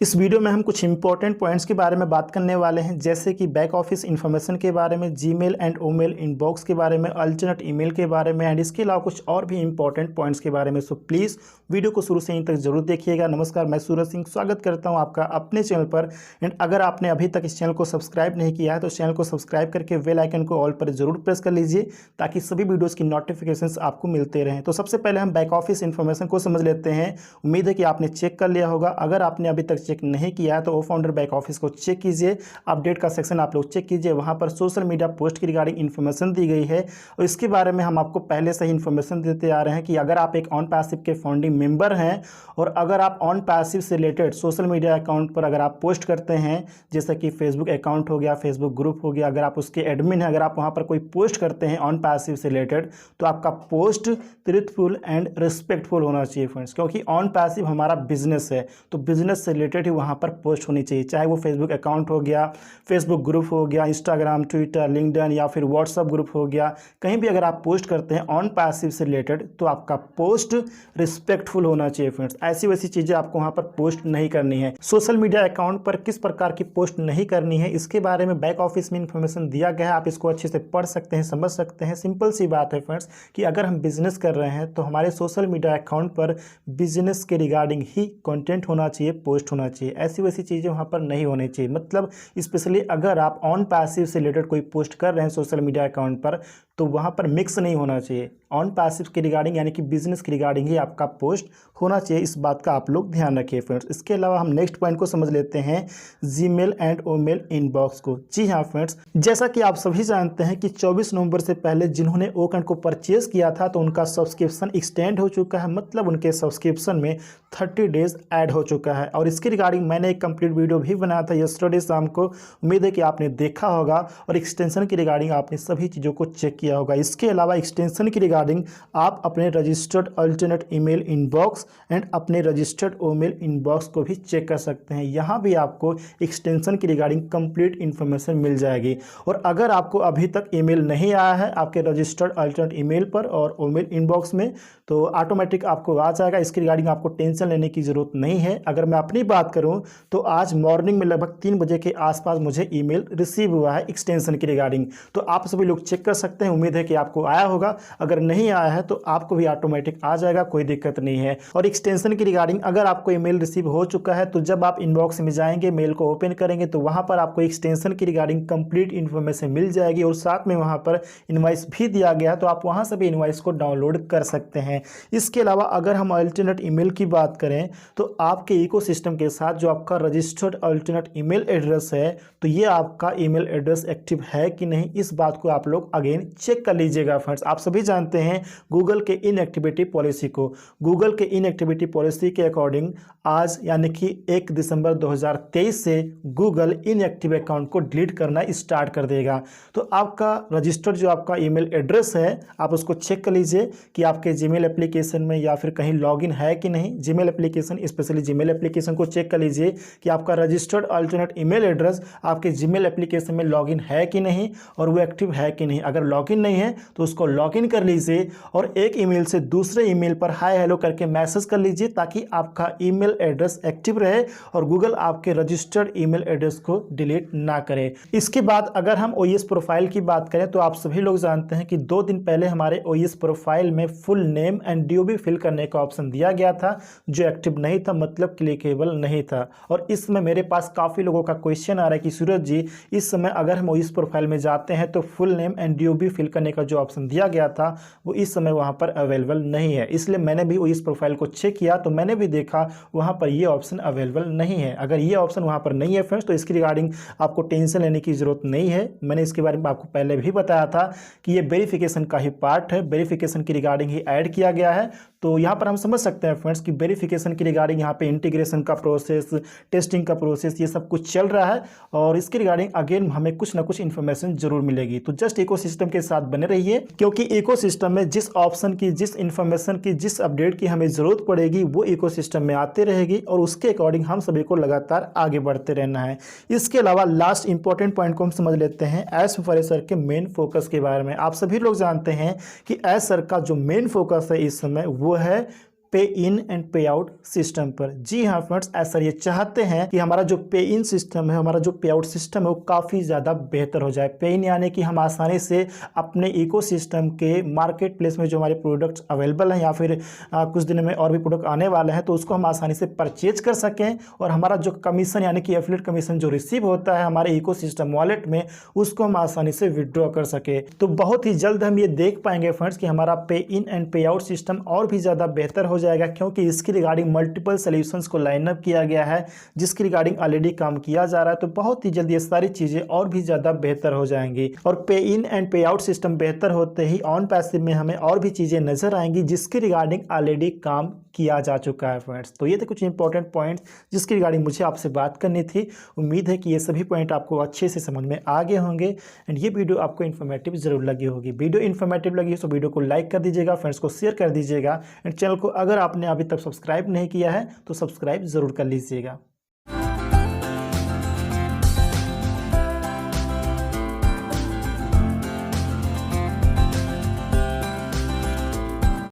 इस वीडियो में हम कुछ इंपॉर्टेंट पॉइंट्स के बारे में बात करने वाले हैं, जैसे कि बैक ऑफिस इन्फॉर्मेशन के बारे में, जीमेल एंड ओमेल इनबॉक्स के बारे में, अल्टरनेट ईमेल के बारे में एंड इसके अलावा कुछ और भी इंपॉर्टेंट पॉइंट्स के बारे में। सो प्लीज़ वीडियो को शुरू से इन तक जरूर देखिएगा। नमस्कार, मैं सूरज सिंह स्वागत करता हूं आपका अपने चैनल पर। एंड अगर आपने अभी तक इस चैनल को सब्सक्राइब नहीं किया है तो चैनल को सब्सक्राइब करके बेल आइकन को ऑल पर जरूर प्रेस कर लीजिए ताकि सभी वीडियोज़ की नोटिफिकेशंस आपको मिलते रहें। तो सबसे पहले हम बैक ऑफिस इन्फॉर्मेशन को समझ लेते हैं। उम्मीद है कि आपने चेक कर लिया होगा। अगर आपने अभी तक चेक नहीं किया है तो ओ फाउंडर बैक ऑफिस को चेक कीजिए। अपडेट का सेक्शन आप लोग चेक कीजिए, वहां पर सोशल मीडिया पोस्ट की रिगार्डिंग इन्फॉर्मेशन दी गई है और इसके बारे में हम आपको पहले से ही इन्फॉर्मेशन देते आ रहे हैं कि अगर आप एक ऑन पैसिव के फाउंडिंग मेंबर हैं और अगर आप ऑन पैसिव से रिलेटेड सोशल मीडिया अकाउंट पर अगर आप पोस्ट करते हैं, जैसे कि फेसबुक अकाउंट हो गया, फेसबुक ग्रुप हो गया, अगर आप उसके एडमिन हैं, अगर आप वहां पर कोई पोस्ट करते हैं ऑन पैसिव से रिलेटेड, तो आपका पोस्ट ट्रुथफुल एंड रिस्पेक्टफुल होना चाहिए फ्रेंड्स, क्योंकि ऑन पैसिव हमारा बिजनेस है तो बिजनेस से रिलेटेड ही वहां पर पोस्ट होनी चाहिए, चाहे वो फेसबुक अकाउंट हो गया, फेसबुक ग्रुप हो गया, इंस्टाग्राम, ट्विटर, लिंक्डइन या फिर व्हाट्सएप ग्रुप हो गया। कहीं भी अगर आप पोस्ट करते हैं ऑन पैसिव से रिलेटेड तो आपका पोस्ट रिस्पेक्टफुल होना चाहिए फ्रेंड्स। ऐसी वैसी चीज़ें आपको वहाँ पर पोस्ट नहीं करनी है। सोशल मीडिया अकाउंट पर किस प्रकार की पोस्ट नहीं करनी है इसके बारे में बैक ऑफिस में इंफॉर्मेशन दिया गया है। आप इसको अच्छे से पढ़ सकते हैं, समझ सकते हैं। सिंपल सी बात है फ्रेंड्स कि अगर हम बिजनेस कर रहे हैं तो हमारे सोशल मीडिया अकाउंट पर बिजनेस के रिगार्डिंग ही कंटेंट होना चाहिए, पोस्ट होना चाहिए। ऐसी वैसी चीज़ें वहाँ पर नहीं होनी चाहिए। मतलब स्पेशली अगर आप ऑन पैसिव से रिलेटेड कोई पोस्ट कर रहे हैं सोशल मीडिया अकाउंट पर तो वहाँ पर मिक्स नहीं होना चाहिए। ऑन पैसिव के रिगार्डिंग यानी कि बिजनेस के रिगार्डिंग ही आपका पोस्ट होना चाहिए। इस बात का आप लोग ध्यान रखिए फ्रेंड्स। इसके अलावा हम नेक्स्ट पॉइंट को समझ लेते हैं, जीमेल एंड ओमेल इनबॉक्स को। जी हाँ फ्रेंड्स, जैसा कि आप सभी जानते हैं कि 24 नवंबर से पहले जिन्होंने ओकन को परचेज किया था तो उनका सब्सक्रिप्शन एक्सटेंड हो चुका है, मतलब उनके सब्सक्रिप्शन में 30 डेज ऐड हो चुका है। और इसके रिगार्डिंग मैंने एक कंप्लीट वीडियो भी बनाया था यस्टरडे शाम को, उम्मीद है कि आपने देखा होगा और एक्सटेंशन की रिगार्डिंग आपने सभी चीज़ों को चेक किया होगा। इसके अलावा एक्सटेंशन की रिगार्डिंग आप अपने registered alternate email inbox and अपने रजिस्टर्ड ओमेल इनबॉक्स को भी चेक कर सकते हैं। यहाँ भी आपको एक्सटेंशन की रिगार्डिंग कंप्लीट इन्फॉर्मेशन मिल जाएगी। और अगर आपको अभी तक ईमेल नहीं आया है आपके रजिस्टर्ड अल्टरनेट ईमेल पर और ओमेल इनबॉक्स में तो ऑटोमेटिक आपको आ जाएगा। इसकी रिगार्डिंग आपको टेंशन लेने की ज़रूरत नहीं है। अगर मैं अपनी बात करूँ तो आज मॉर्निंग में लगभग 3 बजे के आसपास मुझे ईमेल रिसीव हुआ है एक्सटेंशन की रिगार्डिंग। तो आप सभी लोग चेक कर सकते हैं, उम्मीद है कि आपको आया होगा। अगर नहीं आया है तो आपको भी ऑटोमेटिक आ जाएगा, कोई दिक्कत नहीं है। और एक्सटेंशन की रिगार्डिंग अगर आपको ईमेल रिसीव हो चुका है तो जब आप इनबॉक्स में जाएंगे, मेल को ओपन करेंगे तो वहां पर आपको एक्सटेंशन की रिगार्डिंग कंप्लीट इन्फॉर्मेशन मिल जाएगी और साथ में वहां पर इनवॉइस भी दिया गया है, तो आप वहां से भी इनवॉइस को डाउनलोड कर सकते हैं। इसके अलावा अगर हम अल्टरनेट ईमेल की बात करें तो आपके इकोसिस्टम के साथ जो आपका रजिस्टर्ड अल्टरनेट ईमेल एड्रेस है तो ये आपका ईमेल एड्रेस एक्टिव है कि नहीं, इस बात को आप लोग अगेन चेक कर लीजिएगा फ्रेंड्स। आप सभी जानते हैं गूगल के इनएक्टिविटी पॉलिसी को। गूगल के इनएक्टिविटी पॉलिसी के अकॉर्डिंग आज यानी कि 1 दिसंबर 2023 से गूगल इनएक्टिव अकाउंट को डिलीट करना स्टार्ट कर देगा। तो आपका रजिस्टर्ड जो आपका ईमेल एड्रेस है आप उसको चेक कर लीजिए कि आपके जीमेल एप्लीकेशन में या फिर कहीं लॉगिन है कि नहीं। Gmail application, specially Gmail application को चेक कर लीजिए कि आपका रजिस्टर्ड अल्टरनेट ईमेल एड्रेस आपके जीमेल एप्लीकेशन में लॉगिन है कि नहीं और वो एक्टिव है कि नहीं। अगर लॉगिन नहीं है तो उसको लॉगिन कर लीजिए और एक ईमेल से दूसरे ईमेल पर हाय हेलो करके मैसेज कर लीजिए ताकि आपका ईमेल एड्रेस एक्टिव रहे और गूगल आपके रजिस्टर्ड ईमेल एड्रेस को डिलीट ना करे। इसके बाद अगर हम ओएस प्रोफाइल की बात करें तो आप सभी लोग जानते हैं कि 2 दिन पहले हमारे ओएस प्रोफाइल में full name and DOB fill करने का ऑप्शन दिया गया था जो एक्टिव नहीं था, मतलब क्लिकेबल नहीं था। और इस समय मेरे पास काफ़ी लोगों का क्वेश्चन आ रहा है कि सूरज जी इस समय अगर हम ओएस प्रोफाइल में जाते हैं तो full name and DOB fill करने का जो ऑप्शन दिया गया था वो इस समय वहाँ पर अवेलेबल नहीं है। इसलिए मैंने भी इस प्रोफाइल को चेक किया तो मैंने भी देखा वहाँ पर ये ऑप्शन अवेलेबल नहीं है। अगर ये ऑप्शन वहाँ पर नहीं है फ्रेंड्स तो इसकी रिगार्डिंग आपको टेंशन लेने की ज़रूरत नहीं है। मैंने इसके बारे में आपको पहले भी बताया था कि ये वेरिफिकेशन का ही पार्ट है, वेरिफिकेशन की रिगार्डिंग ही ऐड किया गया है। तो यहाँ पर हम समझ सकते हैं फ्रेंड्स कि वेरिफिकेशन की रिगार्डिंग यहाँ पे इंटीग्रेशन का प्रोसेस, टेस्टिंग का प्रोसेस, ये सब कुछ चल रहा है और इसके रिगार्डिंग अगेन हमें कुछ ना कुछ इन्फॉर्मेशन जरूर मिलेगी। तो जस्ट इकोसिस्टम के साथ बने रहिए, क्योंकि इकोसिस्टम में जिस ऑप्शन की, जिस इन्फॉर्मेशन की, जिस अपडेट की हमें जरूरत पड़ेगी वो इकोसिस्टम में आते रहेगी और उसके अकॉर्डिंग हम सभी को लगातार आगे बढ़ते रहना है। इसके अलावा लास्ट इंपॉर्टेंट पॉइंट को हम समझ लेते हैं एज फ्रेशर के मेन फोकस के बारे में। आप सभी लोग जानते हैं कि एज सर का जो मेन फोकस है इस समय वो है पे इन एंड पे आउट सिस्टम पर। जी हाँ फ्रेंड्स, ऐसा ये चाहते हैं कि हमारा जो पे इन सिस्टम है, हमारा जो पे आउट सिस्टम है वो काफ़ी ज़्यादा बेहतर हो जाए। पे इन यानी कि हम आसानी से अपने इकोसिस्टम के मार्केट प्लेस में जो हमारे प्रोडक्ट्स अवेलेबल हैं या फिर कुछ दिनों में और भी प्रोडक्ट आने वाले हैं तो उसको हम आसानी से परचेज कर सकें, और हमारा जो कमीशन यानी कि एफिलिएट कमीशन जो रिसीव होता है हमारे इकोसिस्टम वॉलेट में उसको हम आसानी से विड्रॉ कर सके। तो बहुत ही जल्द हम ये देख पाएंगे फ्रेंड्स कि हमारा पे इन एंड पे आउट सिस्टम और भी ज़्यादा बेहतर हो जाएगा, क्योंकि इसकी रिगार्डिंग मल्टीपल सॉल्यूशंस को लाइन अप किया गया है जिसकी रिगार्डिंग ऑलरेडी काम किया जा रहा है। तो बहुत ही जल्द ये सारी चीज़ें और भी ज़्यादा बेहतर हो जाएंगी, और पे इन एंड पे आउट सिस्टम बेहतर होते ही ऑन पैसिव में हमें और भी चीज़ें नजर आएंगी जिसकी रिगार्डिंग ऑलरेडी काम किया जा चुका है फ्रेंड्स। तो ये थे कुछ इंपॉर्टेंट पॉइंट्स जिसकी रिगार्डिंग मुझे आपसे बात करनी थी। उम्मीद है कि ये सभी पॉइंट आपको अच्छे से समझ में आ गए होंगे एंड ये वीडियो आपको इन्फॉर्मेटिव जरूर लगी होगी। वीडियो इन्फॉर्मेटिव लगी तो वीडियो को लाइक कर दीजिएगा, फ्रेंड्स को शेयर कर दीजिएगा, एंड चैनल को अगर आपने अभी तक सब्सक्राइब नहीं किया है तो सब्सक्राइब जरूर कर लीजिएगा।